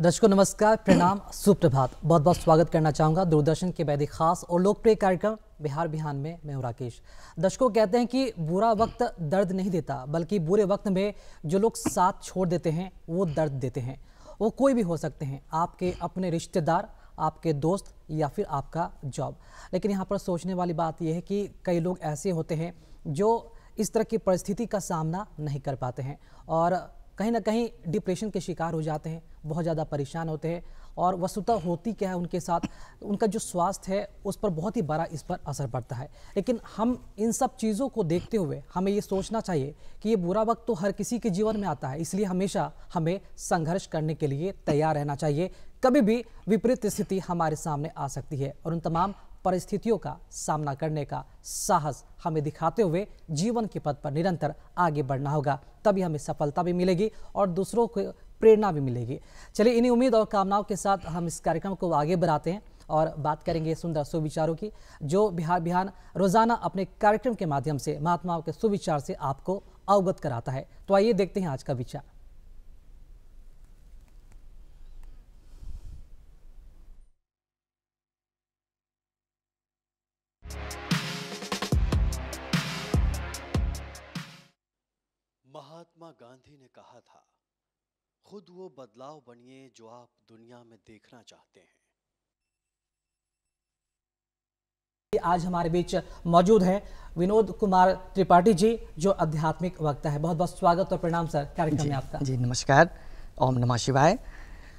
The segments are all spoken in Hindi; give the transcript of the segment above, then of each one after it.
दर्शकों नमस्कार, प्रणाम, सुप्रभात। बहुत बहुत स्वागत करना चाहूँगा दूरदर्शन के बेहद खास और लोकप्रिय कार्यक्रम बिहार बिहान में। मैं हूं राकेश। दर्शकों कहते हैं कि बुरा वक्त दर्द नहीं देता, बल्कि बुरे वक्त में जो लोग साथ छोड़ देते हैं वो दर्द देते हैं। वो कोई भी हो सकते हैं, आपके अपने रिश्तेदार, आपके दोस्त या फिर आपका जॉब। लेकिन यहाँ पर सोचने वाली बात यह है कि कई लोग ऐसे होते हैं जो इस तरह की परिस्थिति का सामना नहीं कर पाते हैं और कहीं ना कहीं डिप्रेशन के शिकार हो जाते हैं, बहुत ज़्यादा परेशान होते हैं। और वस्तुतः होती क्या है उनके साथ, उनका जो स्वास्थ्य है उस पर बहुत ही बड़ा इस पर असर पड़ता है। लेकिन हम इन सब चीज़ों को देखते हुए हमें ये सोचना चाहिए कि ये बुरा वक्त तो हर किसी के जीवन में आता है, इसलिए हमेशा हमें संघर्ष करने के लिए तैयार रहना चाहिए। कभी भी विपरीत स्थिति हमारे सामने आ सकती है और उन तमाम परिस्थितियों का सामना करने का साहस हमें दिखाते हुए जीवन के पथ पर निरंतर आगे बढ़ना होगा, तभी हमें सफलता भी मिलेगी और दूसरों को प्रेरणा भी मिलेगी। चलिए इन्हीं उम्मीद और कामनाओं के साथ हम इस कार्यक्रम को आगे बढ़ाते हैं और बात करेंगे सुंदर सुविचारों की, जो बिहार बिहान रोजाना अपने कार्यक्रम के माध्यम से महात्माओं के सुविचार से आपको अवगत कराता है। तो आइए देखते हैं आज का विचार। महात्मा गांधी ने कहा था, खुद वो बदलाव बनिए जो आप दुनिया में देखना चाहते हैं। आज हमारे बीच मौजूद हैं विनोद कुमार त्रिपाठी जी, जो आध्यात्मिक वक्ता है। बहुत बहुत स्वागत और प्रणाम सर कार्यक्रम में आपका। जी नमस्कार, ओम नमः शिवाय।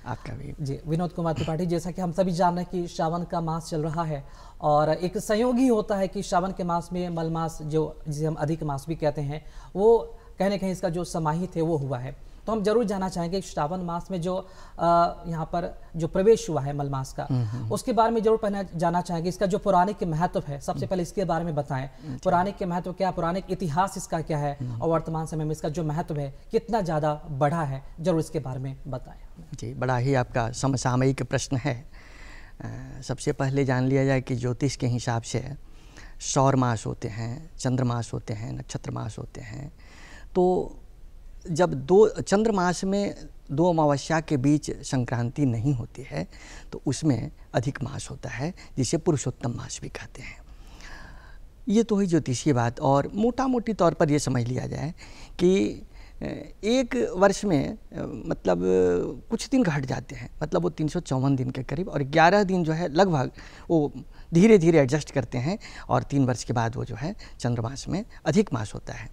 आपका भी जी। विनोद कुमार त्रिपाठी, जैसा कि हम सभी जान रहे हैं कि श्रावण का मास चल रहा है और एक संयोग ही होता है कि श्रावण के मास में मलमास, जो जिसे हम अधिक मास भी कहते हैं, वो कहीं कहीं इसका जो समाहित है वो हुआ है। तो हम जरूर जानना चाहेंगे श्रावण मास में जो यहाँ पर जो प्रवेश हुआ है मलमास का, उसके बारे में जरूर पहले जानना चाहेंगे। इसका जो पौराणिक महत्व है, सबसे पहले इसके बारे में बताएं। पौराणिक के महत्व क्या, पौराणिक इतिहास इसका क्या है और वर्तमान समय में इसका जो महत्व है कितना ज़्यादा बढ़ा है, जरूर इसके बारे में बताएं। जी, बड़ा ही आपका समसामयिक प्रश्न है। सबसे पहले जान लिया जाए कि ज्योतिष के हिसाब से सौर मास होते हैं, चंद्रमास होते हैं, नक्षत्र मास होते हैं। तो जब दो चंद्रमास में दो अमावस्या के बीच संक्रांति नहीं होती है तो उसमें अधिक मास होता है, जिसे पुरुषोत्तम मास भी कहते हैं। ये तो ही ज्योतिषीय बात। और मोटा मोटी तौर पर ये समझ लिया जाए कि एक वर्ष में मतलब कुछ दिन घट जाते हैं, मतलब वो 354 दिन के करीब, और 11 दिन जो है लगभग वो धीरे धीरे एडजस्ट करते हैं और 3 वर्ष के बाद वो जो है चंद्रमास में अधिक मास होता है।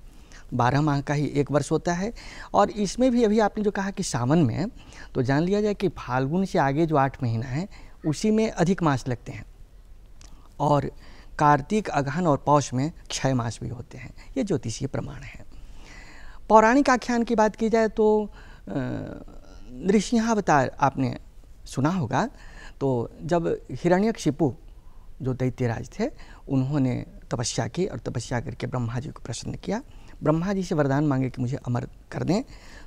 12 माह का ही एक वर्ष होता है। और इसमें भी अभी आपने जो कहा कि सावन में, तो जान लिया जाए कि फाल्गुन से आगे जो 8 महीना है उसी में अधिक मास लगते हैं और कार्तिक, अगहन और पौष में क्षय मास भी होते हैं। ये ज्योतिषीय प्रमाण है। पौराणिक आख्यान की बात की जाए तो नृसिंहावतार आपने सुना होगा। तो जब हिरण्यकशिपु जो दैत्यराज थे, उन्होंने तपस्या की और तपस्या करके ब्रह्मा जी को प्रसन्न किया। ब्रह्मा जी से वरदान मांगे कि मुझे अमर कर दें।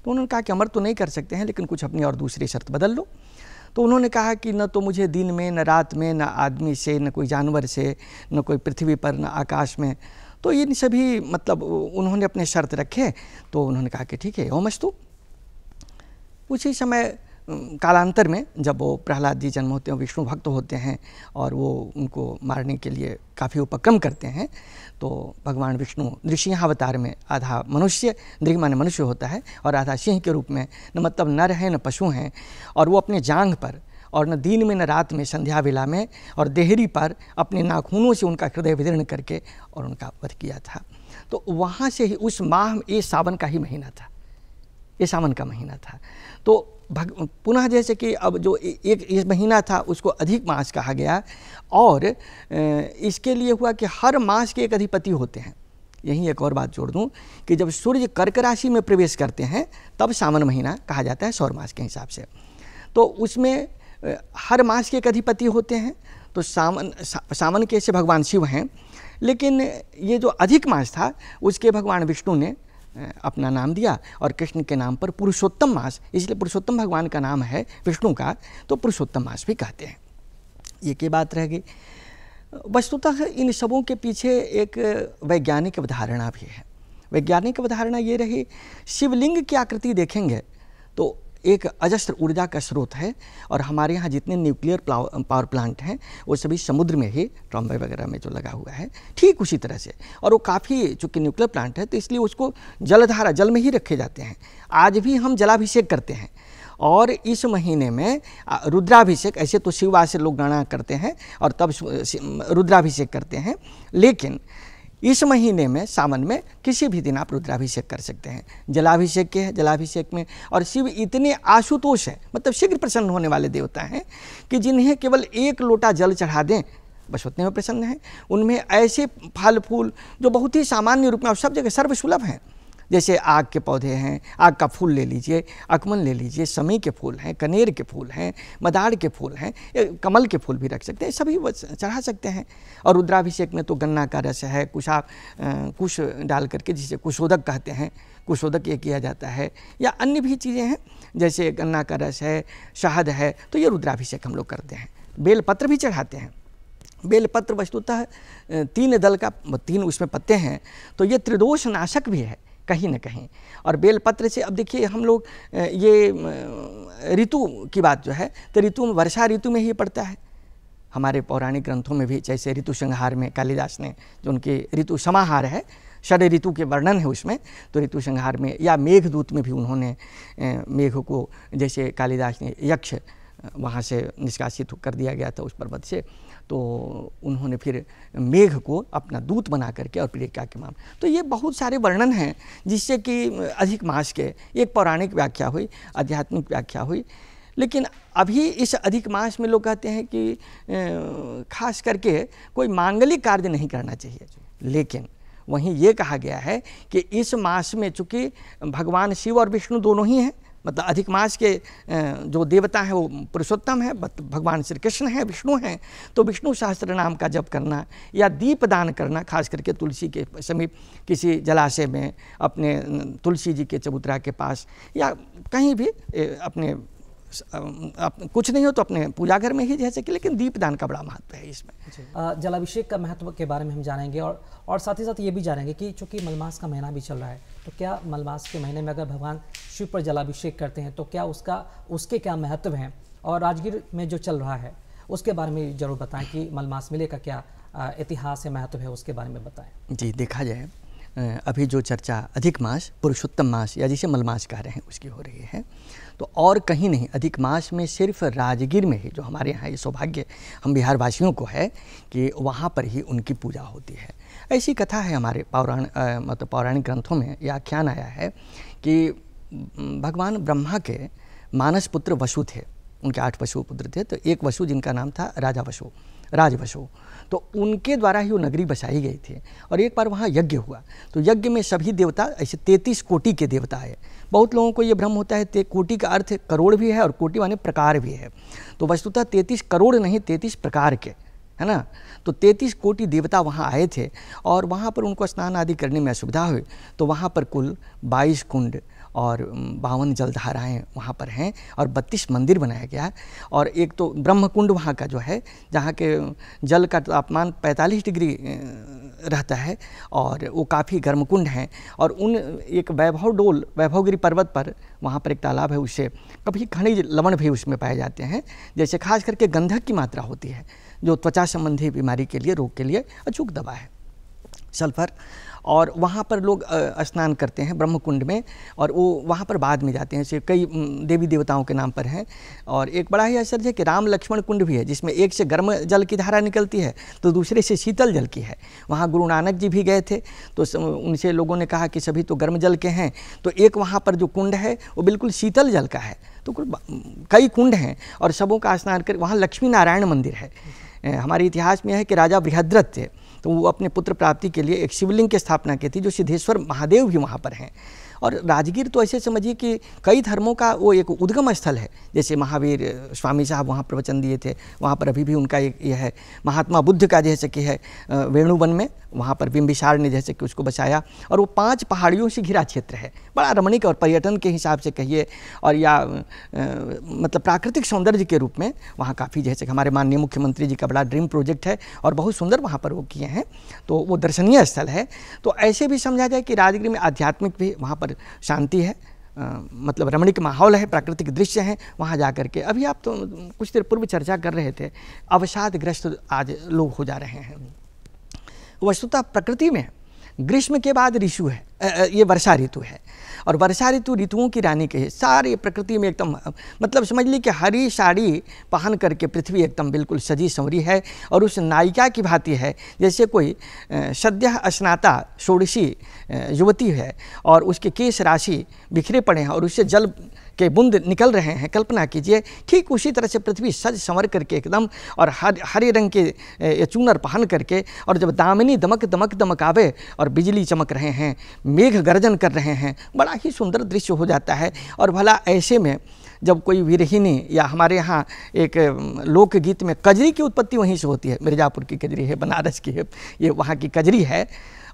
तो उन्होंने कहा कि अमर तो नहीं कर सकते हैं, लेकिन कुछ अपनी और दूसरी शर्त बदल लो। तो उन्होंने कहा कि न तो मुझे दिन में, न रात में, न आदमी से, न कोई जानवर से, न कोई पृथ्वी पर, न आकाश में। तो इन सभी मतलब उन्होंने अपने शर्त रखे। तो उन्होंने कहा कि ठीक है, ओमस्तु। उसी समय कालांतर में जब वो प्रहलाद जी जन्म होते हैं, विष्णु भक्त होते हैं और वो उनको मारने के लिए काफ़ी उपक्रम करते हैं, तो भगवान विष्णु नृसिंहावतार में आधा मनुष्य, नृ माने मनुष्य होता है, और आधा सिंह के रूप में, न मतलब नर हैं न पशु हैं, और वो अपने जांघ पर और न दिन में न रात में, संध्या वेला में और देहरी पर अपने नाखूनों से उनका हृदय विदीर्ण करके और उनका वध किया था। तो वहाँ से ही उस माह, ये सावन का ही महीना था, ये सावन का महीना था। तो पुनः जैसे कि अब जो एक महीना था उसको अधिक मास कहा गया, और इसके लिए हुआ कि हर मास के एक अधिपति होते हैं। यहीं एक और बात जोड़ दूं कि जब सूर्य कर्क राशि में प्रवेश करते हैं तब सावन महीना कहा जाता है सौर मास के हिसाब से। तो उसमें हर मास के एक अधिपति होते हैं। तो सावन के से भगवान शिव हैं, लेकिन ये जो अधिक मास था उसके भगवान विष्णु ने अपना नाम दिया और कृष्ण के नाम पर पुरुषोत्तम मास, इसलिए पुरुषोत्तम भगवान का नाम है विष्णु का, तो पुरुषोत्तम मास भी कहते हैं। ये की बात रह गई। वस्तुतः इन सबों के पीछे एक वैज्ञानिक अवधारणा भी है। वैज्ञानिक अवधारणा ये रही, शिवलिंग की आकृति देखेंगे तो एक अजस्त्र ऊर्जा का स्रोत है और हमारे यहाँ जितने न्यूक्लियर पावर प्लांट हैं वो सभी समुद्र में ही ट्रॉम्बे वगैरह में जो लगा हुआ है, ठीक उसी तरह से। और वो काफ़ी चूँकि न्यूक्लियर प्लांट है तो इसलिए उसको जलधारा जल में ही रखे जाते हैं। आज भी हम जलाभिषेक करते हैं और इस महीने में रुद्राभिषेक, ऐसे तो शिववार से लोग गणना करते हैं और तब रुद्राभिषेक करते हैं, लेकिन इस महीने में सावन में किसी भी दिन आप रुद्राभिषेक कर सकते हैं। जलाभिषेक के हैं, जलाभिषेक में और शिव इतने आशुतोष हैं, मतलब शीघ्र प्रसन्न होने वाले देवता हैं कि जिन्हें केवल एक लोटा जल चढ़ा दें बस उतने में प्रसन्न हैं। उनमें ऐसे फल फूल जो बहुत ही सामान्य रूप में और सब जगह सर्वसुलभ हैं, जैसे आग के पौधे हैं, आग का फूल ले लीजिए, अकमल ले लीजिए, समी के फूल हैं, कनेर के फूल हैं, मदार के फूल हैं, कमल के फूल भी रख सकते हैं, सभी चढ़ा सकते हैं। और रुद्राभिषेक में तो गन्ना का रस है, कुश डाल करके जिसे कुशोदक कहते हैं, कुशोदक ये किया जाता है, या अन्य भी चीज़ें हैं जैसे गन्ना का रस है, शहद है, तो ये रुद्राभिषेक हम लोग करते हैं। बेलपत्र भी चढ़ाते हैं। बेलपत्र वस्तुतः 3 दल का 3 उसमें पत्ते हैं, तो ये त्रिदोष नाशक भी है कहीं न कहीं। और बेलपत्र से अब देखिए हम लोग ये ऋतु की बात जो है तो ऋतु में वर्षा ऋतु में ही पड़ता है। हमारे पौराणिक ग्रंथों में भी जैसे ऋतु संहार में कालिदास ने जो उनके ऋतु समाहार है, षड ऋतु के वर्णन है उसमें, तो ऋतु संहार में या मेघदूत में भी उन्होंने मेघ को, जैसे कालिदास ने यक्ष वहाँ से निष्कासित कर दिया गया था उस पर्वत से, तो उन्होंने फिर मेघ को अपना दूत बना करके और प्रेरिका के माम, तो ये बहुत सारे वर्णन हैं जिससे कि अधिक मास के एक पौराणिक व्याख्या हुई, आध्यात्मिक व्याख्या हुई। लेकिन अभी इस अधिक मास में लोग कहते हैं कि खास करके कोई मांगलिक कार्य नहीं करना चाहिए, लेकिन वहीं ये कहा गया है कि इस मास में चूँकि भगवान शिव और विष्णु दोनों ही हैं, मतलब अधिक मास के जो देवता हैं वो पुरुषोत्तम है, भगवान श्री कृष्ण हैं, विष्णु हैं, तो विष्णु सहस्त्र नाम का जप करना या दीप दान करना, खास करके तुलसी के समीप किसी जलाशय में, अपने तुलसी जी के चबूतरा के पास, या कहीं भी अपने कुछ नहीं हो तो अपने पूजा घर में ही जैसे कि, लेकिन दीप दान का बड़ा महत्व है इसमें। जलाभिषेक का महत्व के बारे में हम जानेंगे और साथ ही साथ ये भी जानेंगे कि चूँकि मलमास का महीना भी चल रहा है, तो क्या मलमास के महीने में अगर भगवान शिव पर जलाभिषेक करते हैं तो क्या उसके क्या महत्व हैं, और राजगीर में जो चल रहा है उसके बारे में ज़रूर बताएं कि मलमास मेले का क्या इतिहास या महत्व है, उसके बारे में बताएं। जी, देखा जाए अभी जो चर्चा अधिक मास, पुरुषोत्तम मास या जिसे मलमास कह रहे हैं उसकी हो रही है, तो और कहीं नहीं, अधिक मास में सिर्फ राजगीर में ही, जो हमारे यहाँ ये सौभाग्य हम बिहार वासियों को है कि वहाँ पर ही उनकी पूजा होती है। ऐसी कथा है हमारे पौराणिक ग्रंथों में, यह आख्यान आया है कि भगवान ब्रह्मा के मानस पुत्र वसु थे, उनके 8 वसु पुत्र थे, तो एक वसु जिनका नाम था राजवसु, तो उनके द्वारा ही वो नगरी बसाई गई थी। और एक बार वहाँ यज्ञ हुआ, तो यज्ञ में सभी देवता, ऐसे 33 कोटि के देवता है। बहुत लोगों को ये भ्रम होता है कोटि का अर्थ करोड़ भी है और कोटि माने प्रकार भी है, तो वस्तुतः 33 करोड़ नहीं 33 प्रकार के, है ना। तो 33 कोटि देवता वहाँ आए थे और वहाँ पर उनको स्नान आदि करने में असुविधा हुई, तो वहाँ पर कुल 22 कुंड और 52 जलधाराएँ वहाँ पर हैं और 32 मंदिर बनाया गया है। और एक तो ब्रह्म कुंड वहाँ का जो है, जहाँ के जल का तापमान 45 डिग्री रहता है और वो काफ़ी गर्म कुंड हैं। और उन एक वैभवगिरी पर्वत पर वहाँ पर एक तालाब है, उससे कभी खनिज लवण भी उसमें पाए जाते हैं, जैसे खास करके गंधक की मात्रा होती है जो त्वचा संबंधी बीमारी के लिए, रोग के लिए अचूक दवा है, सल्फर। और वहाँ पर लोग स्नान करते हैं ब्रह्म कुंड में, और वो वहाँ पर बाद में जाते हैं, जैसे कई देवी देवताओं के नाम पर हैं। और एक बड़ा ही आश्चर्य है कि राम लक्ष्मण कुंड भी है, जिसमें एक से गर्म जल की धारा निकलती है तो दूसरे से शीतल जल की है। वहाँ गुरु नानक जी भी गए थे, तो उनसे लोगों ने कहा कि सभी तो गर्म जल के हैं, तो एक वहाँ पर जो कुंड है वो बिल्कुल शीतल जल का है। तो कई कुंड हैं और सबों का स्नान कर। वहाँ लक्ष्मी नारायण मंदिर है। हमारे इतिहास में है कि राजा बृहद्रथ थे, तो वो अपने पुत्र प्राप्ति के लिए एक शिवलिंग की स्थापना की थी, जो सिद्धेश्वर महादेव भी वहाँ पर हैं। और राजगीर तो ऐसे समझिए कि कई धर्मों का वो एक उद्गम स्थल है। जैसे महावीर स्वामी साहब वहाँ प्रवचन दिए थे, वहाँ पर अभी भी उनका एक ये है। महात्मा बुद्ध का जैसे कि है वेणुवन में, वहाँ पर बिंबिसार ने जैसे कि उसको बचाया। और वो 5 पहाड़ियों से घिरा क्षेत्र है, बड़ा रमणीक और पर्यटन के हिसाब से कहिए, और या मतलब प्राकृतिक सौंदर्य के रूप में वहाँ काफ़ी, जैसे कि हमारे माननीय मुख्यमंत्री जी का बड़ा ड्रीम प्रोजेक्ट है और बहुत सुंदर वहाँ पर वो किए हैं, तो वो दर्शनीय स्थल है। तो ऐसे भी समझा जाए कि राजगीर में आध्यात्मिक भी वहाँ पर शांति है, मतलब रमणीक माहौल है, प्राकृतिक दृश्य हैं, वहाँ जा कर के अभी आप तो कुछ देर पूर्व चर्चा कर रहे थे, अवसादग्रस्त आज लोग हो जा रहे हैं। वस्तुतः प्रकृति में ग्रीष्म के बाद ऋतु है, ये वर्षा ऋतु है, और वर्षा ऋतु ऋतुओं की रानी के है। सारी प्रकृति में एकदम मतलब समझ ली कि हरी साड़ी पहन करके पृथ्वी एकदम बिल्कुल सजी संवरी है, और उस नायिका की भांति है जैसे कोई सद्यः स्नाता षोडशी युवती है और उसके केश राशि बिखरे पड़े हैं और उससे जल के बूंद निकल रहे हैं। कल्पना कीजिए, ठीक उसी तरह से पृथ्वी सज संवर करके एकदम, और हरे रंग के चूनर पहन करके, और जब दामिनी दमक दमक दमक आवे और बिजली चमक रहे हैं, मेघ गर्जन कर रहे हैं, बड़ा ही सुंदर दृश्य हो जाता है। और भला ऐसे में जब कोई विरहिणी, या हमारे यहाँ एक लोकगीत में कजरी की उत्पत्ति वहीं से होती है, मिर्ज़ापुर की कजरी है, बनारस की है, ये वहाँ की कजरी है,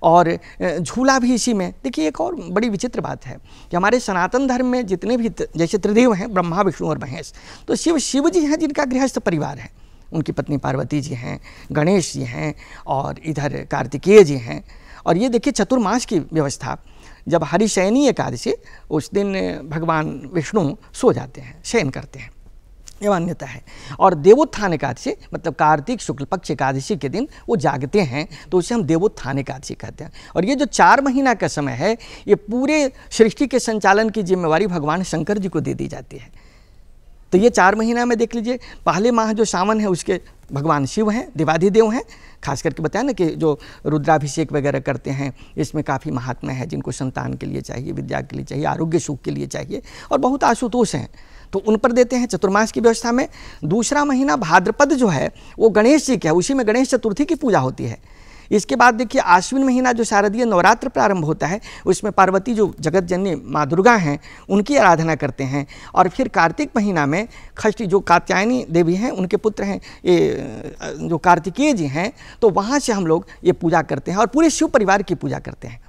और झूला भी इसी में। देखिए एक और बड़ी विचित्र बात है कि हमारे सनातन धर्म में जितने भी जैसे त्रिदेव हैं, ब्रह्मा विष्णु और महेश, तो शिव जी हैं जिनका गृहस्थ परिवार है, उनकी पत्नी पार्वती जी हैं, गणेश जी हैं, और इधर कार्तिकेय जी हैं। और ये देखिए चतुर्मास की व्यवस्था, जब हरिशयनी एकादशी उस दिन भगवान विष्णु सो जाते हैं, शयन करते हैं, ये मान्यता है। और देवोत्थान एकादशी मतलब कार्तिक शुक्ल पक्ष एकादशी के दिन वो जागते हैं, तो उसे हम देवोत्थान एकादशी कहते हैं। और ये जो 4 महीना का समय है, ये पूरे सृष्टि के संचालन की जिम्मेवारी भगवान शंकर जी को दे दी जाती है। तो ये 4 महीना में देख लीजिए, पहले माह जो सावन है उसके भगवान शिव हैं, देवाधिदेव हैं। खास करके बताया ना कि जो रुद्राभिषेक वगैरह करते हैं, इसमें काफ़ी महात्मा है, जिनको संतान के लिए चाहिए, विद्या के लिए चाहिए, आरोग्य सुख के लिए चाहिए, और बहुत आशुतोष हैं, तो उन पर देते हैं चतुर्मास की व्यवस्था में। दूसरा महीना भाद्रपद जो है वो गणेश जी का है, उसी में गणेश चतुर्थी की पूजा होती है। इसके बाद देखिए आश्विन महीना जो शारदीय नवरात्र प्रारंभ होता है, उसमें पार्वती जो जगत जननी माँ दुर्गा हैं उनकी आराधना करते हैं। और फिर कार्तिक महीना में षष्ठी जो कात्यायनी देवी हैं, उनके पुत्र हैं ये जो कार्तिकेय जी हैं, तो वहाँ से हम लोग ये पूजा करते हैं और पूरे शिव परिवार की पूजा करते हैं।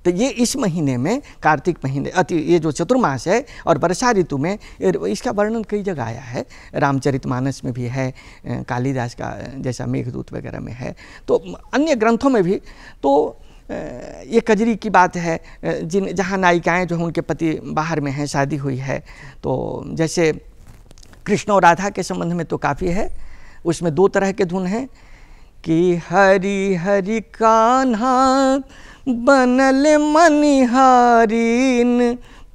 तो ये इस महीने में, कार्तिक महीने ये जो चतुर्मास है और वर्षा ऋतु में, इसका वर्णन कई जगह आया है, रामचरितमानस में भी है, कालिदास का जैसा मेघदूत वगैरह में है, तो अन्य ग्रंथों में भी। तो ये कजरी की बात है, जहाँ नायिकाएं जो हैं उनके पति बाहर में हैं, शादी हुई है। तो जैसे कृष्ण और राधा के संबंध में तो काफ़ी है, उसमें 2 तरह के धुन हैं कि हरि हरि कान्हा बनल मनिहारीन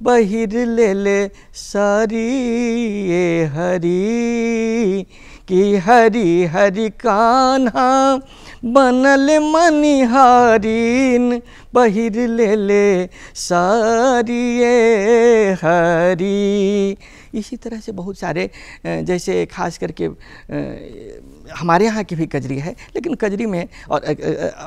बहिर ले ले सारी ये हरी, कि हरि हरि कान्हा बनल मनिहारीन बहिर ले ले सारी ये हरी। इसी तरह से बहुत सारे, जैसे खास करके हमारे यहाँ की भी कजरी है, लेकिन कजरी में और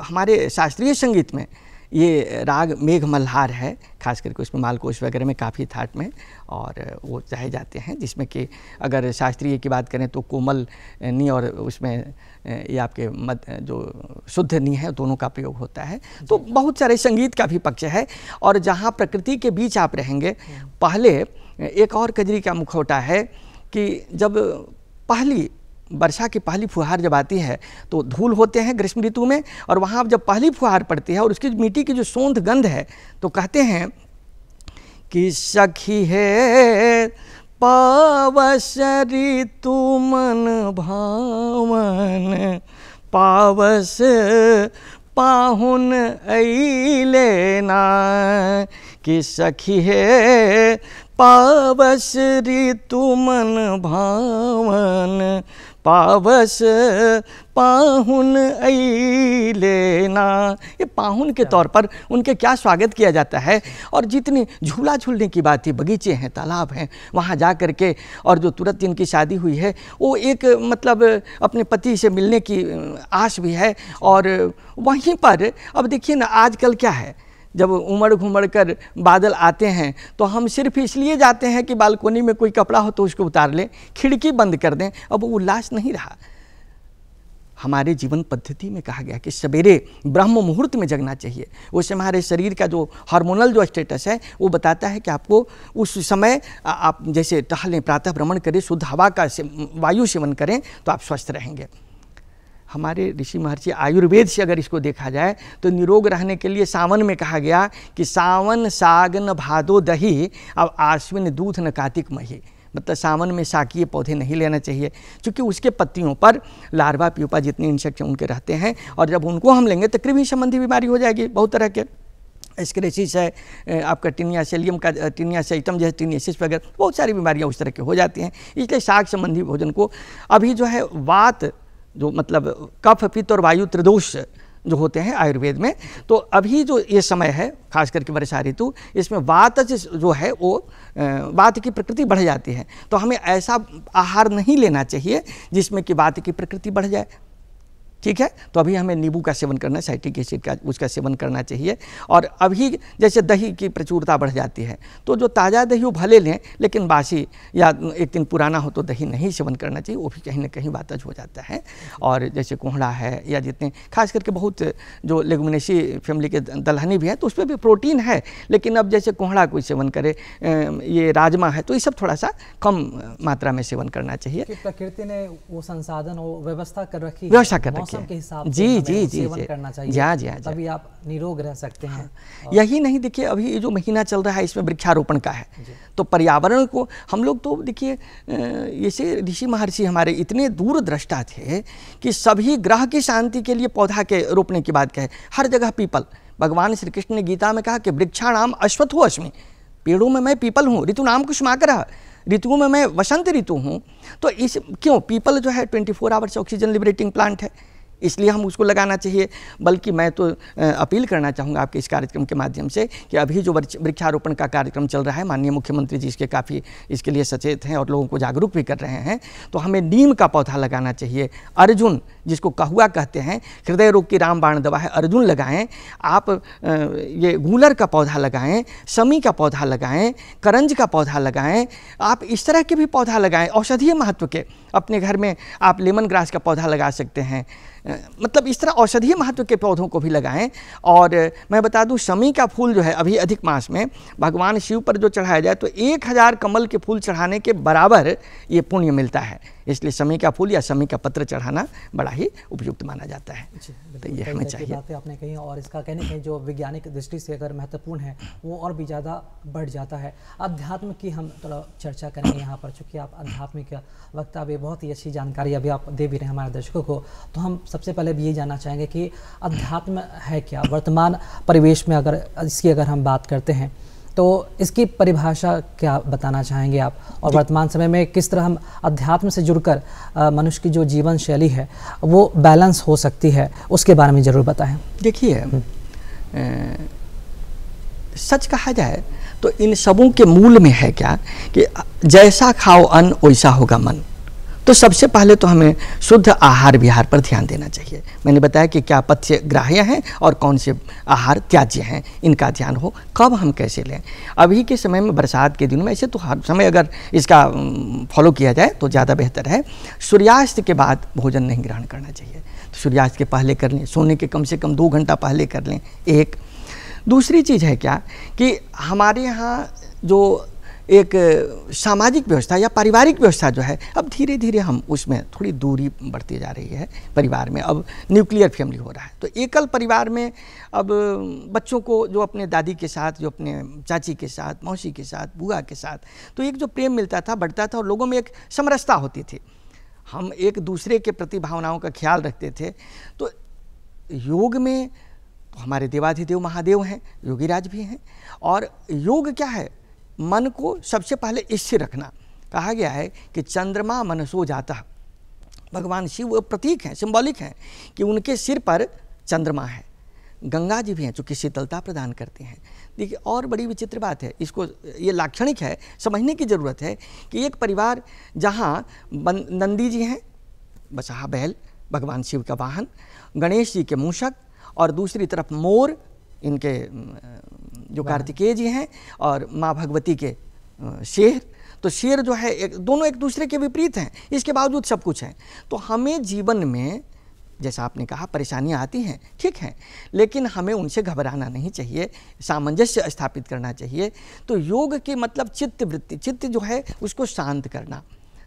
हमारे शास्त्रीय संगीत में ये राग मेघ मल्हार है, खास करके उसमें मालकोश वगैरह में काफ़ी थाट में और वो चाहे जाते हैं, जिसमें कि अगर शास्त्रीय की बात करें तो कोमल नी और उसमें ये आपके जो शुद्ध नी है, दोनों का प्रयोग होता है। तो बहुत सारे संगीत का भी पक्ष है। और जहाँ प्रकृति के बीच आप रहेंगे, पहले एक और कजरी का मुखौटा है कि जब पहली वर्षा की पहली फुहार जब आती है तो धूल होते हैं ग्रीष्म ऋतु में, और वहाँ जब पहली फुहार पड़ती है और उसकी मिट्टी की जो सौंध गंध है, तो कहते हैं कि सखी है पावस ऋतु मन भावन, पावस पाहुन अइले ना, कि सखी है पावस ऋतु मन भावन, पावस पाहुन अइले ना। ये पाहुन के तौर पर उनके क्या स्वागत किया जाता है। और जितनी झूला झूलने की बात थी, बगीचे हैं, तालाब हैं, वहाँ जा कर के, और जो तुरंत जिनकी शादी हुई है वो एक मतलब अपने पति से मिलने की आस भी है। और वहीं पर अब देखिए ना, आजकल क्या है, जब उमड़ घुमड़ कर बादल आते हैं तो हम सिर्फ इसलिए जाते हैं कि बालकोनी में कोई कपड़ा हो तो उसको उतार लें, खिड़की बंद कर दें। अब वो उल्लास नहीं रहा। हमारे जीवन पद्धति में कहा गया कि सवेरे ब्रह्म मुहूर्त में जगना चाहिए। उससे हमारे शरीर का जो हार्मोनल जो स्टेटस है वो बताता है कि आपको उस समय आप जैसे टहलें, प्रातः भ्रमण करें, शुद्ध हवा का वायु सेवन करें तो आप स्वस्थ रहेंगे। हमारे ऋषि महर्षि आयुर्वेद से अगर इसको देखा जाए तो निरोग रहने के लिए सावन में कहा गया कि सावन सागन भादो दही, अब आश्विन दूध न कार्तिक मही। मतलब सावन में शाकीय पौधे नहीं लेना चाहिए, क्योंकि उसके पत्तियों पर लार्वा प्यूपा जितने इंसेक्ट उनके रहते हैं, और जब उनको हम लेंगे तो कृमि संबंधी बीमारी हो जाएगी। बहुत तरह के एस्क्रेसिस है, आपका टिनिया सेलियम का टिनिया सेटम जैसे टिनियसिस वगैरह, बहुत सारी बीमारियां उस तरह की हो जाती हैं। इसलिए शाक संबंधी भोजन को, अभी जो है वात, जो मतलब कफ पित्त और वायु त्रिदोष जो होते हैं आयुर्वेद में, तो अभी जो ये समय है खास करके वर्षा ऋतु, इसमें वात जो है वो वात की प्रकृति बढ़ जाती है। तो हमें ऐसा आहार नहीं लेना चाहिए जिसमें कि वात की प्रकृति बढ़ जाए, ठीक है। तो अभी हमें नींबू का सेवन करना, साइट्रिक एसिड का उसका सेवन करना चाहिए। और अभी जैसे दही की प्रचुरता बढ़ जाती है, तो जो ताज़ा दही वो भले लें, लेकिन बासी या एक दिन पुराना हो तो दही नहीं सेवन करना चाहिए, वो भी कहीं ना कहीं वातज हो जाता है। और जैसे कोहड़ा है या जितने खास करके बहुत जो लेगुमिनेसी फैमिली के दलहनी भी है तो उस पर भी प्रोटीन है, लेकिन अब जैसे कोहड़ा कोई सेवन करे, ये राजमा है, तो ये सब थोड़ा सा कम मात्रा में सेवन करना चाहिए। प्रकृति ने वो संसाधन, वो व्यवस्था कर रखी है, व्यवस्था कर रखी मौसम के हिसाब से जी सेवन करना चाहिए, जी, तभी आप निरोग रह सकते हैं। यही नहीं, देखिए अभी ये जो महीना चल रहा है इसमें वृक्षारोपण का है, तो पर्यावरण को हम लोग तो देखिए ऐसे ऋषि महर्षि हमारे इतने दूरदृष्टा थे कि सभी ग्रह की शांति के लिए पौधा के रोपने की बात कहे, हर जगह पीपल। भगवान श्री कृष्ण ने गीता में कहा कि वृक्षाणाम अश्वत्थो अस्मि, पेड़ों में मैं पीपल हूँ, ऋतु नाम कुसुमाकरः, ऋतुओं में मैं वसंत ऋतु हूँ। तो इस क्यों पीपल जो है 24 आवर्स ऑक्सीजन लिबरेटिंग प्लांट है, इसलिए हम उसको लगाना चाहिए। बल्कि मैं तो अपील करना चाहूँगा आपके इस कार्यक्रम के माध्यम से कि अभी जो वृक्षारोपण का कार्यक्रम चल रहा है, माननीय मुख्यमंत्री जी इसके काफ़ी इसके लिए सचेत हैं और लोगों को जागरूक भी कर रहे हैं, तो हमें नीम का पौधा लगाना चाहिए। अर्जुन जिसको कहुआ कहते हैं, हृदय रोग की रामबाण दवा है, अर्जुन लगाएं आप। ये गूलर का पौधा लगाएं, समी का पौधा लगाएं, करंज का पौधा लगाएं, आप इस तरह के भी पौधा लगाएं औषधीय महत्व के। अपने घर में आप लेमन ग्रास का पौधा लगा सकते हैं, मतलब इस तरह औषधीय महत्व के पौधों को भी लगाएं। और मैं बता दूं, शमी का फूल जो है अभी अधिक मास में भगवान शिव पर जो चढ़ाया जाए तो 1000 कमल के फूल चढ़ाने के बराबर ये पुण्य मिलता है। इसलिए शमी का फूल या शमी का पत्र चढ़ाना बड़ा ही उपयुक्त माना जाता है। तो ये हमें चाहिए। बातें आपने कही, और इसका कहने कहीं जो वैज्ञानिक दृष्टि से अगर महत्वपूर्ण है वो और भी ज़्यादा बढ़ जाता है। अध्यात्म की हम थोड़ा चर्चा करेंगे यहाँ पर, चूँकि आप आध्यात्मिक वक्ता भी, बहुत ही अच्छी जानकारी अभी आप दे भी रहे हैं हमारे दर्शकों को। तो हम सबसे पहले भी ये जानना चाहेंगे कि अध्यात्म है क्या वर्तमान परिवेश में, अगर इसकी अगर हम बात करते हैं तो इसकी परिभाषा क्या बताना चाहेंगे आप, और वर्तमान समय में किस तरह हम अध्यात्म से जुड़कर मनुष्य की जो जीवन शैली है वो बैलेंस हो सकती है, उसके बारे में ज़रूर बताएं। देखिए सच कहा जाए तो इन सबों के मूल में है क्या कि जैसा खाओ अन्न वैसा होगा मन। तो सबसे पहले तो हमें शुद्ध आहार विहार पर ध्यान देना चाहिए। मैंने बताया कि क्या पथ्य ग्राह्य हैं और कौन से आहार त्याज्य हैं, इनका ध्यान हो, कब हम कैसे लें। अभी के समय में बरसात के दिनों में, ऐसे तो हर समय अगर इसका फॉलो किया जाए तो ज़्यादा बेहतर है। सूर्यास्त के बाद भोजन नहीं ग्रहण करना चाहिए, तो सूर्यास्त के पहले कर लें, सोने के कम से कम 2 घंटा पहले कर लें। एक दूसरी चीज़ है क्या कि हमारे यहाँ जो एक सामाजिक व्यवस्था या पारिवारिक व्यवस्था जो है, अब धीरे धीरे हम उसमें थोड़ी दूरी बढ़ती जा रही है। परिवार में अब न्यूक्लियर फैमिली हो रहा है, तो एकल परिवार में अब बच्चों को जो अपने दादी के साथ, जो अपने चाची के साथ, मौसी के साथ, बुआ के साथ, तो एक जो प्रेम मिलता था, बढ़ता था, और लोगों में एक समरसता होती थी, हम एक दूसरे के प्रति भावनाओं का ख्याल रखते थे। तो योग में तो हमारे देवाधिदेव महादेव हैं, योगीराज भी हैं। और योग क्या है, मन को सबसे पहले स्थिर रखना। कहा गया है कि चंद्रमा मनसो जाता, भगवान शिव प्रतीक हैं, सिंबॉलिक हैं कि उनके सिर पर चंद्रमा है। गंगा जी भी हैं जो कि शीतलता प्रदान करते हैं। देखिए और बड़ी विचित्र बात है, इसको ये लाक्षणिक है, समझने की ज़रूरत है कि एक परिवार जहाँ नंदी जी हैं, बसहा बैल भगवान शिव का वाहन, गणेश जी के मूषक, और दूसरी तरफ मोर इनके जो कार्तिकेय जी हैं, और माँ भगवती के शेर। तो शेर जो है दोनों एक दूसरे के विपरीत हैं, इसके बावजूद सब कुछ है। तो हमें जीवन में जैसा आपने कहा परेशानियां आती हैं, ठीक है, लेकिन हमें उनसे घबराना नहीं चाहिए, सामंजस्य स्थापित करना चाहिए। तो योग के मतलब चित्त वृत्ति, चित्त जो है उसको शांत करना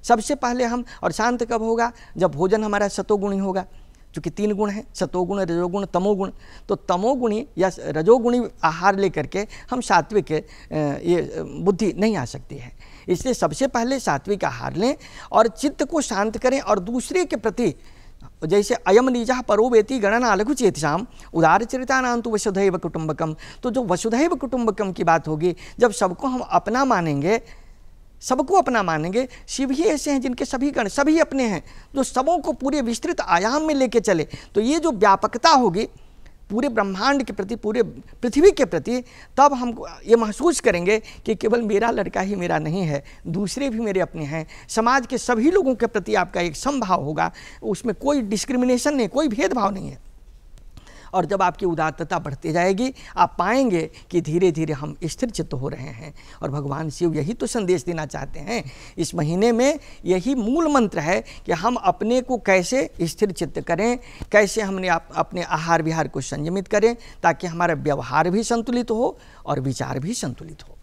सबसे पहले हम। और शांत कब होगा, जब भोजन हमारा सतोगुणी होगा। चूँकि 3 गुण हैं, सतोगुण, रजोगुण, तमोगुण, तो तमोगुणी या रजोगुणी आहार लेकर के हम सात्विक ये बुद्धि नहीं आ सकती है। इसलिए सबसे पहले सात्विक आहार लें और चित्त को शांत करें और दूसरे के प्रति, जैसे अयम निजः परो वेति गणना लघु चेतसाम उदार चरितानांतु वसुधैव कुटुंबकम, तो जो वसुधैव कुटुंबकम की बात होगी, जब सबको हम अपना मानेंगे, सबको अपना मानेंगे, शिव ही ऐसे हैं जिनके सभी गण सभी अपने हैं, जो सबों को पूरे विस्तृत आयाम में लेके चले, तो ये जो व्यापकता होगी पूरे ब्रह्मांड के प्रति, पूरे पृथ्वी के प्रति, तब हम ये महसूस करेंगे कि केवल मेरा लड़का ही मेरा नहीं है, दूसरे भी मेरे अपने हैं। समाज के सभी लोगों के प्रति आपका एक समभाव होगा, उसमें कोई डिस्क्रिमिनेशन नहीं, कोई भेदभाव नहीं है। और जब आपकी उदात्तता बढ़ती जाएगी, आप पाएंगे कि धीरे धीरे हम स्थिर चित्त हो रहे हैं। और भगवान शिव यही तो संदेश देना चाहते हैं इस महीने में, यही मूल मंत्र है कि हम अपने को कैसे स्थिर चित्त करें, कैसे हमने अपने आहार विहार को संयमित करें, ताकि हमारा व्यवहार भी संतुलित हो और विचार भी संतुलित हो।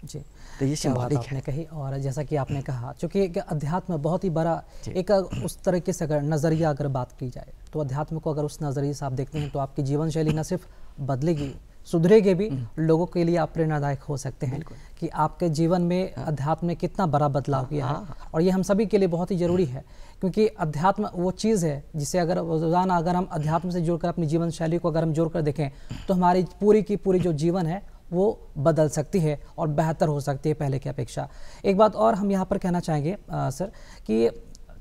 जी, तो ये सिंबॉलिक आपने कही। और जैसा कि आपने कहा, चूँकि एक अध्यात्म बहुत ही बड़ा एक उस तरीके से अगर नज़रिया अगर बात की जाए, तो अध्यात्म को अगर उस नज़रिए से आप देखते हैं तो आपकी जीवन शैली न सिर्फ बदलेगी, सुधरेगी भी, लोगों के लिए आप प्रेरणादायक हो सकते हैं कि आपके जीवन में अध्यात्म में कितना बड़ा बदलाव किया है। और ये हम सभी के लिए बहुत ही ज़रूरी है, क्योंकि अध्यात्म वो चीज़ है जिसे अगर रोज़ाना अगर हम अध्यात्म से जुड़कर अपनी जीवन शैली को अगर हम जोड़कर देखें, तो हमारी पूरी की पूरी जो जीवन है वो बदल सकती है और बेहतर हो सकती है पहले की अपेक्षा। एक बात और हम यहाँ पर कहना चाहेंगे सर, कि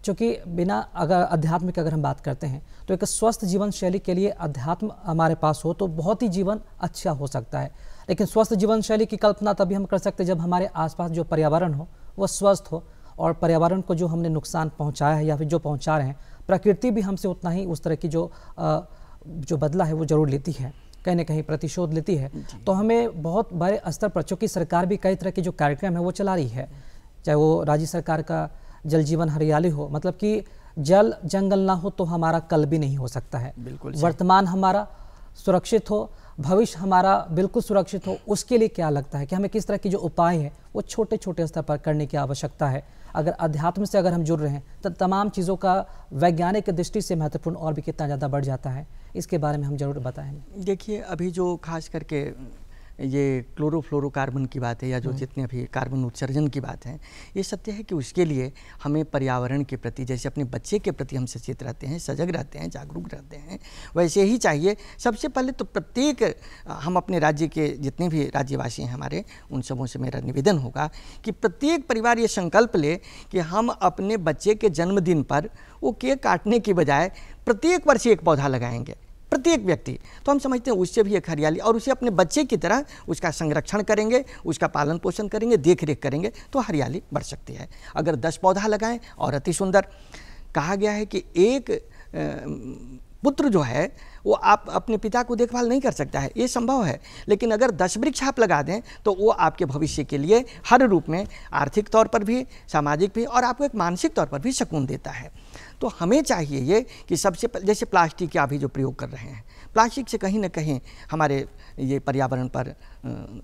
चूँकि बिना अगर अध्यात्म की अगर हम बात करते हैं, तो एक स्वस्थ जीवन शैली के लिए अध्यात्म हमारे पास हो तो बहुत ही जीवन अच्छा हो सकता है। लेकिन स्वस्थ जीवन शैली की कल्पना तभी हम कर सकते हैं जब हमारे आसपास जो पर्यावरण हो वो स्वस्थ हो, और पर्यावरण को जो हमने नुकसान पहुँचाया है या फिर जो पहुँचा रहे हैं, प्रकृति भी हमसे उतना ही उस तरह की जो बदला है वो जरूर लेती है, कहीं ना कहीं प्रतिशोध लेती है। तो हमें बहुत बड़े स्तर पर, चूँकि सरकार भी कई तरह के जो कार्यक्रम है वो चला रही है, चाहे वो राज्य सरकार का जल जीवन हरियाली हो, मतलब कि जल जंगल ना हो तो हमारा कल भी नहीं हो सकता है। बिल्कुल, वर्तमान हमारा सुरक्षित हो, भविष्य हमारा बिल्कुल सुरक्षित हो, उसके लिए क्या लगता है कि हमें किस तरह के जो उपाय हैं वो छोटे छोटे स्तर पर करने की आवश्यकता है। अगर अध्यात्म से अगर हम जुड़ रहे हैं तो तमाम चीज़ों का वैज्ञानिक दृष्टि से महत्वपूर्ण और भी कितना ज़्यादा बढ़ जाता है, इसके बारे में हम जरूर बताएंगे। देखिए, अभी जो खास करके ये क्लोरोफ्लोरोकार्बन की बात है, या जो जितने अभी कार्बन उत्सर्जन की बात है, ये सत्य है कि उसके लिए हमें पर्यावरण के प्रति, जैसे अपने बच्चे के प्रति हम सचेत रहते हैं, सजग रहते हैं, जागरूक रहते हैं, वैसे ही चाहिए। सबसे पहले तो प्रत्येक हम अपने राज्य के जितने भी राज्यवासी हैं हमारे, उन सबों से मेरा निवेदन होगा कि प्रत्येक परिवार ये संकल्प ले कि हम अपने बच्चे के जन्मदिन पर वो केक काटने की बजाय प्रत्येक वर्ष एक पौधा लगाएंगे, प्रत्येक व्यक्ति। तो हम समझते हैं उससे भी एक हरियाली, और उसे अपने बच्चे की तरह उसका संरक्षण करेंगे, उसका पालन पोषण करेंगे, देख रेख करेंगे, तो हरियाली बढ़ सकती है। अगर 10 पौधा लगाएं और अति सुंदर। कहा गया है कि एक पुत्र जो है वो आप अपने पिता को देखभाल नहीं कर सकता है, ये संभव है, लेकिन अगर 10 वृक्ष आप लगा दें तो वो आपके भविष्य के लिए हर रूप में, आर्थिक तौर पर भी, सामाजिक भी, और आपको एक मानसिक तौर पर भी सुकून देता है। तो हमें चाहिए ये कि सबसे जैसे प्लास्टिक का अभी जो प्रयोग कर रहे हैं, प्लास्टिक से कहीं ना कहीं हमारे ये पर्यावरण पर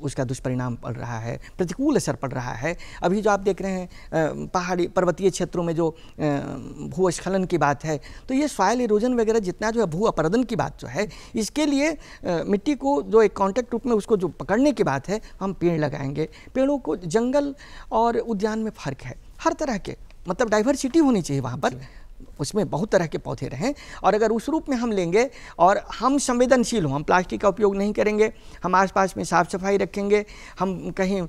उसका दुष्परिणाम पड़ रहा है, प्रतिकूल असर पड़ रहा है। अभी जो आप देख रहे हैं पहाड़ी पर्वतीय क्षेत्रों में जो भूस्खलन की बात है, तो ये सॉइल इरोजन वगैरह जितना जो है, भू अपरदन की बात जो है, इसके लिए मिट्टी को जो एक कॉन्टैक्ट रूप में उसको जो पकड़ने की बात है, हम पेड़ लगाएंगे। पेड़ों को, जंगल और उद्यान में फ़र्क है, हर तरह के, मतलब डाइवर्सिटी होनी चाहिए वहाँ पर, उसमें बहुत तरह के पौधे रहें। और अगर उस रूप में हम लेंगे और हम संवेदनशील हों, हम प्लास्टिक का उपयोग नहीं करेंगे, हम आसपास में साफ़ सफाई रखेंगे, हम कहीं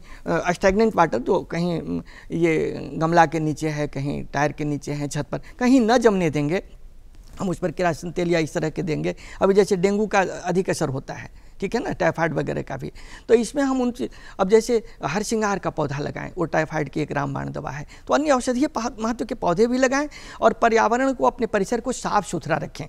स्टैग्नेंट वाटर जो कहीं ये गमला के नीचे है, कहीं टायर के नीचे है, छत पर कहीं न जमने देंगे, हम उस पर केरासिन तेल या इस तरह के देंगे। अभी जैसे डेंगू का अधिक असर होता है, ठीक है ना, टाइफाइड वगैरह का भी, तो इसमें हम उन, अब जैसे हर श्रृंगार का पौधा लगाएं, वो टाइफाइड की एक रामबाण दवा है, तो अन्य औषधीय महत्व के पौधे भी लगाएं और पर्यावरण को, अपने परिसर को साफ सुथरा रखें।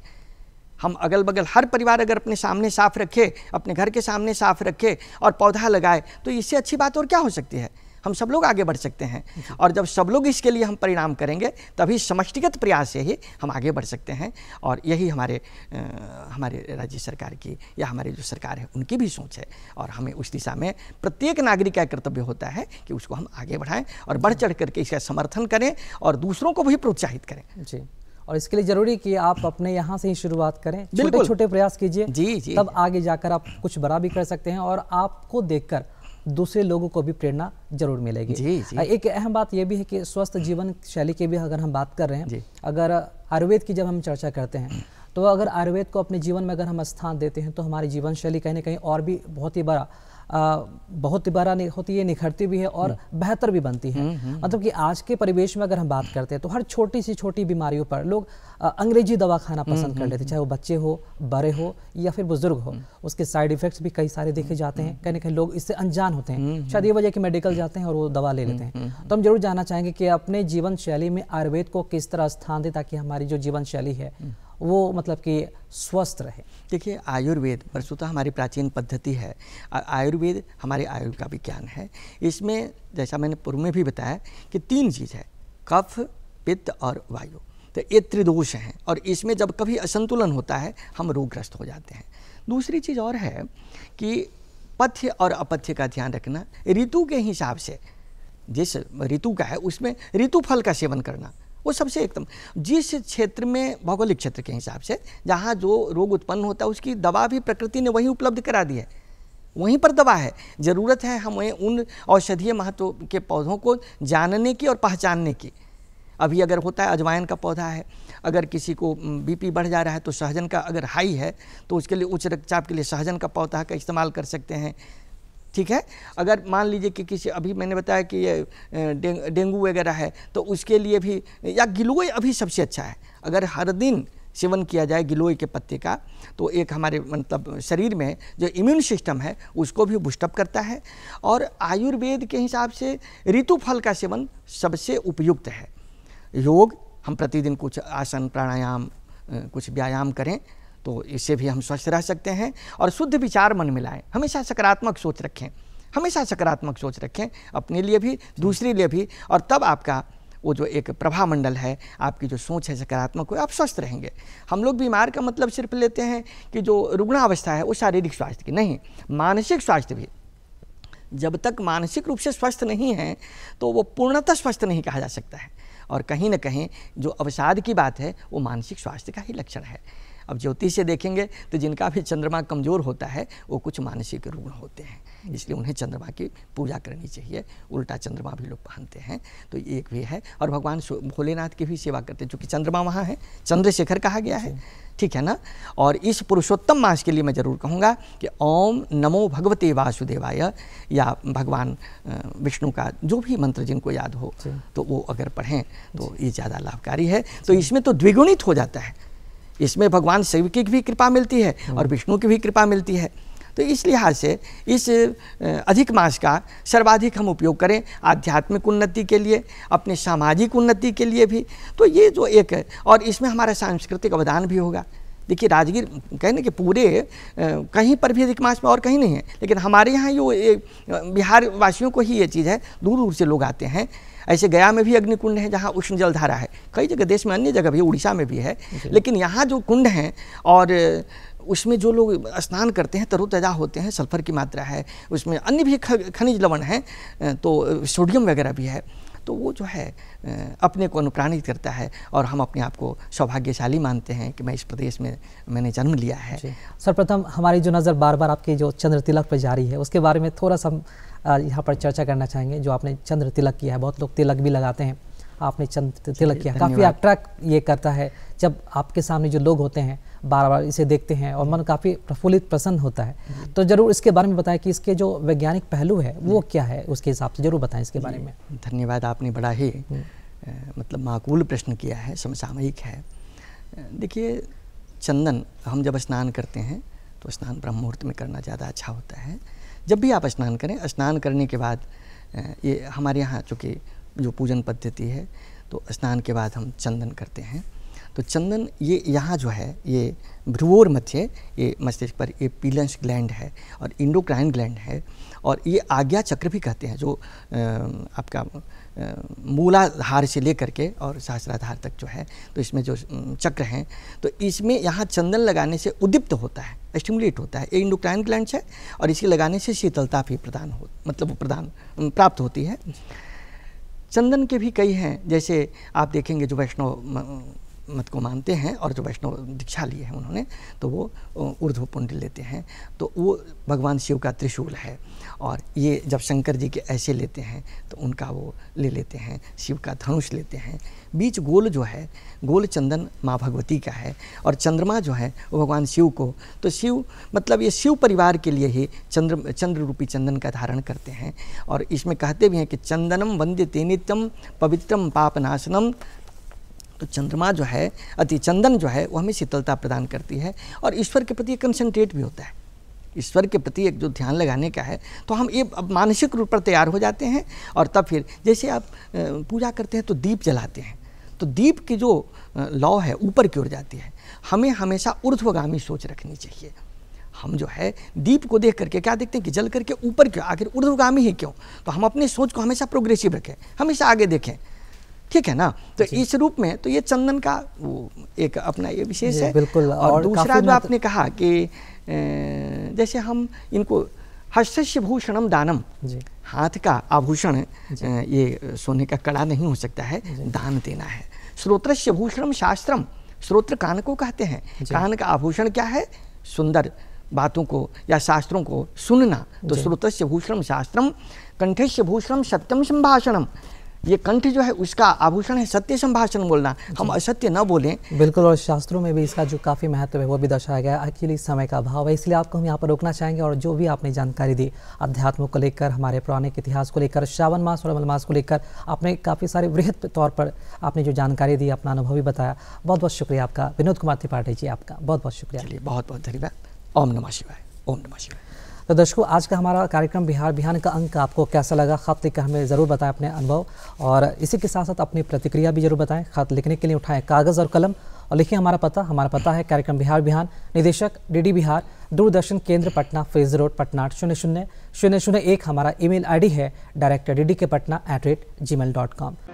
हम अगल बगल हर परिवार अगर अपने सामने साफ रखे, अपने घर के सामने साफ रखे और पौधा लगाए, तो इससे अच्छी बात और क्या हो सकती है। हम सब लोग आगे बढ़ सकते हैं, और जब सब लोग इसके लिए हम परिणाम करेंगे, तभी समष्टिगत प्रयास से ही हम आगे बढ़ सकते हैं। और यही हमारे राज्य सरकार की या हमारे जो सरकार है उनकी भी सोच है, और हमें उस दिशा में प्रत्येक नागरिक का कर्तव्य होता है कि उसको हम आगे बढ़ाएं और बढ़ चढ़ करके इसका समर्थन करें और दूसरों को भी प्रोत्साहित करें। जी, और इसके लिए जरूरी कि आप अपने यहाँ से ही शुरुआत करें, छोटे बिल्कुल। छोटे प्रयास कीजिए, जी। तब आगे जाकर आप कुछ बड़ा भी कर सकते हैं और आपको देखकर दूसरे लोगों को भी प्रेरणा जरूर मिलेगी। जी। एक अहम बात यह भी है कि स्वस्थ जीवन शैली की भी अगर हम बात कर रहे हैं, जी। अगर आयुर्वेद की जब हम चर्चा करते हैं तो अगर आयुर्वेद को अपने जीवन में अगर हम स्थान देते हैं तो हमारी जीवन शैली कहीं ना कहीं और भी बहुत ही बड़ा होती है, निखरती भी है और बेहतर भी बनती है। मतलब कि आज के परिवेश में अगर हम बात करते हैं तो हर छोटी सी छोटी बीमारियों पर लोग अंग्रेजी दवा खाना पसंद कर लेते हैं, चाहे वो बच्चे हो, बड़े हो या फिर बुजुर्ग हो। उसके साइड इफेक्ट्स भी कई सारे देखे जाते हैं, कहीं ना कहीं लोग इससे अनजान होते हैं, शायद ये वजह कि मेडिकल जाते हैं और वो दवा ले लेते हैं। तो हम जरूर जानना चाहेंगे कि अपने जीवन शैली में आयुर्वेद को किस तरह स्थान दें ताकि हमारी जो जीवन शैली है वो मतलब कि स्वस्थ रहे। देखिए, आयुर्वेद वस्तुतः हमारी प्राचीन पद्धति है। आयुर्वेद हमारे आयु का विज्ञान है। इसमें जैसा मैंने पूर्व में भी बताया कि 3 चीज़ है, कफ, पित्त और वायु। तो ये त्रिदोष हैं और इसमें जब कभी असंतुलन होता है हम रोगग्रस्त हो जाते हैं। दूसरी चीज़ और है कि पथ्य और अपथ्य का ध्यान रखना, ऋतु के हिसाब से जिस ऋतु का है उसमें ऋतु फल का सेवन करना, वो सबसे एकदम जिस क्षेत्र में भौगोलिक क्षेत्र के हिसाब से जहाँ जो रोग उत्पन्न होता है उसकी दवा भी प्रकृति ने वहीं उपलब्ध करा दी है, वहीं पर दवा है। ज़रूरत है हमें उन औषधीय महत्व के पौधों को जानने की और पहचानने की। अभी अगर होता है अजवाइन का पौधा है, अगर किसी को बीपी बढ़ जा रहा है तो सहजन का अगर हाई है तो उसके लिए उच्च रक्तचाप के लिए सहजन का पौधा का इस्तेमाल कर सकते हैं। ठीक है, अगर मान लीजिए कि किसी अभी मैंने बताया कि ये डेंगू वगैरह है तो उसके लिए भी, या गिलोय अभी सबसे अच्छा है। अगर हर दिन सेवन किया जाए गिलोय के पत्ते का तो एक हमारे मतलब शरीर में जो इम्यून सिस्टम है उसको भी बूस्टअप करता है। और आयुर्वेद के हिसाब से ऋतु फल का सेवन सबसे उपयुक्त है। योग, हम प्रतिदिन कुछ आसन प्राणायाम कुछ व्यायाम करें तो इससे भी हम स्वस्थ रह सकते हैं। और शुद्ध विचार मन में लाएं, हमेशा सकारात्मक सोच रखें, हमेशा सकारात्मक सोच रखें अपने लिए भी दूसरे लिए भी, और तब आपका वो जो एक प्रभा मंडल है, आपकी जो सोच है सकारात्मक हो, आप स्वस्थ रहेंगे। हम लोग बीमार का मतलब सिर्फ लेते हैं कि जो रुग्णावस्था है वो शारीरिक स्वास्थ्य की नहीं, मानसिक स्वास्थ्य भी। जब तक मानसिक रूप से स्वस्थ नहीं है तो वो पूर्णतः स्वस्थ नहीं कहा जा सकता है। और कहीं ना कहीं जो अवसाद की बात है वो मानसिक स्वास्थ्य का ही लक्षण है। अब ज्योतिष से देखेंगे तो जिनका भी चंद्रमा कमज़ोर होता है वो कुछ मानसिक रुग्ण होते हैं, इसलिए उन्हें चंद्रमा की पूजा करनी चाहिए। उल्टा चंद्रमा भी लोग पहनते हैं तो ये एक भी है। और भगवान भोलेनाथ की भी सेवा करते हैं, चूँकि चंद्रमा वहाँ है, चंद्रशेखर कहा गया है, ठीक है ना। और इस पुरुषोत्तम मास के लिए मैं ज़रूर कहूँगा कि ओम नमो भगवते वासुदेवाय या भगवान विष्णु का जो भी मंत्र जिनको याद हो तो वो अगर पढ़ें तो ये ज़्यादा लाभकारी है। तो इसमें तो द्विगुणित हो जाता है, इसमें भगवान शिव की भी कृपा मिलती है और विष्णु की भी कृपा मिलती है। तो इस लिहाज से इस अधिक मास का सर्वाधिक हम उपयोग करें आध्यात्मिक उन्नति के लिए, अपने सामाजिक उन्नति के लिए भी। तो ये जो एक, और इसमें हमारा सांस्कृतिक अवदान भी होगा। देखिए राजगीर कहने कि पूरे कहीं पर भी अधिक मास में और कहीं नहीं है, लेकिन हमारे यहाँ यो बिहार वासियों को ही ये चीज़ है, दूर दूर से लोग आते हैं। ऐसे गया में भी अग्निकुंड है जहाँ उष्ण जलधारा है, कई जगह देश में अन्य जगह भी, उड़ीसा में भी है, लेकिन यहाँ जो कुंड हैं और उसमें जो लोग स्नान करते हैं तरोताज़ा होते हैं, सल्फर की मात्रा है, उसमें अन्य भी खनिज लवण हैं, तो सोडियम वगैरह भी है। तो वो जो है अपने को अनुप्राणित करता है और हम अपने आप को सौभाग्यशाली मानते हैं कि मैं इस प्रदेश में मैंने जन्म लिया है। सर्वप्रथम हमारी जो नज़र बार बार आपके जो चंद्र तिलक पर जारी है उसके बारे में थोड़ा सा यहाँ पर चर्चा करना चाहेंगे। जो आपने चंद्र तिलक किया है, बहुत लोग तिलक भी लगाते हैं, आपने चंद्र तिलक किया, काफ़ी अट्रैक्ट ये करता है जब आपके सामने जो लोग होते हैं बार बार इसे देखते हैं और मन काफ़ी प्रफुल्लित प्रसन्न होता है। तो ज़रूर इसके बारे में बताएं कि इसके जो वैज्ञानिक पहलू है वो क्या है, उसके हिसाब से ज़रूर बताएं इसके बारे में। धन्यवाद, आपने बड़ा ही मतलब माकूल प्रश्न किया है, समसामयिक है। देखिए चंदन हम जब स्नान करते हैं तो स्नान ब्रह्म मुहूर्त में करना ज़्यादा अच्छा होता है। जब भी आप स्नान करें, स्नान करने के बाद ये हमारे यहाँ चूँकि जो पूजन पद्धति है तो स्नान के बाद हम चंदन करते हैं। तो चंदन ये यहाँ जो है ये भ्रुवोर मध्य, ये मस्तिष्क पर ये पीलंस ग्लैंड है और इंडोक्राइन ग्लैंड है, और ये आज्ञा चक्र भी कहते हैं, जो आपका मूलाधार से लेकर के और सहस्राधार तक जो है, तो इसमें जो चक्र हैं तो इसमें यहाँ चंदन लगाने से उद्दीप्त होता है, स्टिमुलेट होता है। ये इंडोक्राइन ग्लैंड है और इसे लगाने से शीतलता भी प्राप्त होती है। चंदन के भी कई हैं, जैसे आप देखेंगे जो वैष्णव मत को मानते हैं और जो वैष्णव दीक्षा लिए हैं उन्होंने, तो वो ऊर्ध्व पुंड लेते हैं, तो वो भगवान शिव का त्रिशूल है। और ये जब शंकर जी के ऐसे लेते हैं तो उनका वो ले लेते हैं, शिव का धनुष लेते हैं। बीच गोल जो है, गोल चंदन माँ भगवती का है, और चंद्रमा जो है वो भगवान शिव को, तो शिव मतलब ये शिव परिवार के लिए ही चंद्र रूपी चंदन का धारण करते हैं। और इसमें कहते भी हैं कि चंदनम वंद्यते नित्यम पवित्रम पापनाशनम। तो चंद्रमा जो है, अति चंदन जो है, वो हमें शीतलता प्रदान करती है और ईश्वर के प्रति कंसंट्रेट भी होता है। ईश्वर के प्रति एक जो ध्यान लगाने का है, तो हम ये अब मानसिक रूप पर तैयार हो जाते हैं। और तब फिर जैसे आप पूजा करते हैं तो दीप जलाते हैं, तो दीप की जो लौ है ऊपर की ओर जाती है। हमें हमेशा ऊर्ध्वगामी सोच रखनी चाहिए। हम जो है दीप को देख करके क्या देखते हैं कि जल करके ऊपर क्यों, आखिर ऊर्ध्वगामी ही क्यों। तो हम अपनी सोच को हमेशा प्रोग्रेसिव रखें, हमेशा आगे देखें, ठीक है ना। तो इस रूप में तो ये चंदन का वो एक अपना ये विशेष है। बिल्कुल। और दूसरा जो आपने कहा कि जैसे हम इनको हस्तस्य भूषणम दानम, हाथ का आभूषण ये सोने का कड़ा नहीं हो सकता है, दान देना है। श्रोत्रस्य भूषणम शास्त्रम, श्रोत्र कान को कहते हैं, कान का आभूषण क्या है, सुंदर बातों को या शास्त्रों को सुनना, तो श्रोत्रस्य भूषणम शास्त्रम। कंठस्य भूषणम सत्यम संभाषणम, ये कंठ जो है उसका आभूषण है सत्य संभाषण बोलना, हम असत्य न बोलें। बिल्कुल, और शास्त्रों में भी इसका जो काफ़ी महत्व है वो भी दर्शाया गया है। एक्चुअली समय का अभाव है, इसलिए आपको हम यहाँ पर रोकना चाहेंगे। और जो भी आपने जानकारी दी अध्यात्म को लेकर, हमारे पौराणिक इतिहास को लेकर, श्रावण मास और अमल मास को लेकर, आपने काफ़ी सारे वृहद तौर पर आपने जो जानकारी दी, अपना अनुभव भी बताया। बहुत बहुत शुक्रिया आपका विनोद कुमार त्रिपाठी जी, आपका बहुत बहुत शुक्रिया। चलिए, बहुत बहुत धन्यवाद। ओम नमः शिवाय। ओम नमः शिवाय। तो दर्शकों, आज का हमारा कार्यक्रम बिहार बिहान का अंक आपको कैसा लगा, खत लिखकर हमें ज़रूर बताएं अपने अनुभव, और इसी के साथ साथ अपनी प्रतिक्रिया भी जरूर बताएं। खत लिखने के लिए उठाएं कागज़ और कलम और लिखिए हमारा पता है कार्यक्रम बिहार बिहान, निदेशक DD बिहार, दूरदर्शन केंद्र पटना, फ्रेजर रोड पटना 8000001। हमारा email ID है director ddkpatna@gmail.com।